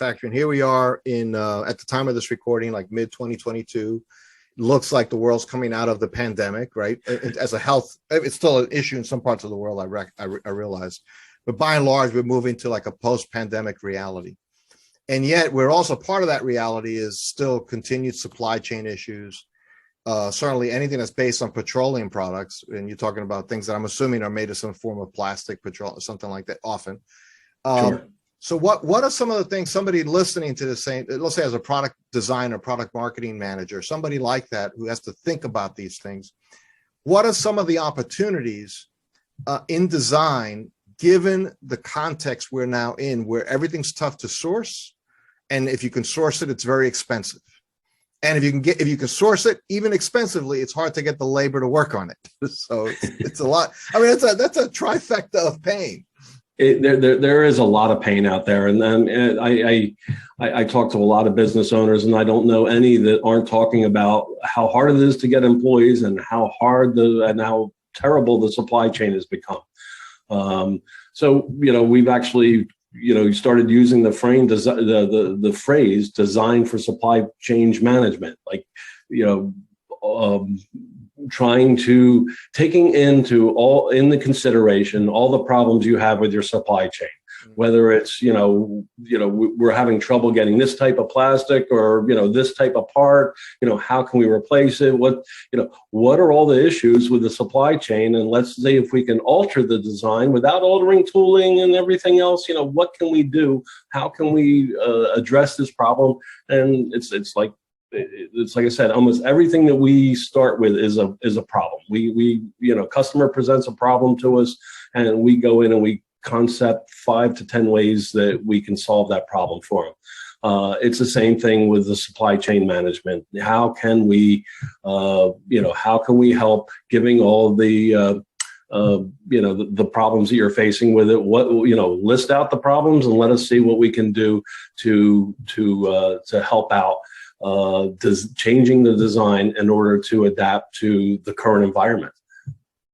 manufacturing. Here we are in at the time of this recording, like mid 2022. Looks like the world's coming out of the pandemic, right? As a health, it's still an issue in some parts of the world, I realize. But by and large, we're moving to like a post-pandemic reality. And yet we're also part of that reality is still continued supply chain issues. Certainly anything that's based on petroleum products, and you're talking about things that I'm assuming are made of some form of plastic, petrol, something like that often. Sure. So what are some of the things somebody listening to this saying, let's say as a product designer, product marketing manager, somebody like that who has to think about these things, what are some of the opportunities in design, given the context we're now in, where everything's tough to source, and if you can source it, it's very expensive. And if you can source it even expensively, it's hard to get the labor to work on it. So it's a lot. I mean, that's a trifecta of pain. There is a lot of pain out there, and I talk to a lot of business owners, and I don't know any that aren't talking about how hard it is to get employees and how hard and how terrible the supply chain has become. So we've actually started using the phrase design for supply chain management, trying to taking into the consideration all the problems you have with your supply chain, whether it's we're having trouble getting this type of plastic or this type of part, how can we replace it, what are all the issues with the supply chain, and let's see if we can alter the design without altering tooling and everything else. What can we do, how can we address this problem? And it's like I said, almost everything that we start with is a problem. We customer presents a problem to us, and we go in and we concept 5 to 10 ways that we can solve that problem for them. It's the same thing with the supply chain management. How can we help, giving all the the problems that you're facing with it? List out the problems and let us see what we can do to help out. Changing the design in order to adapt to the current environment.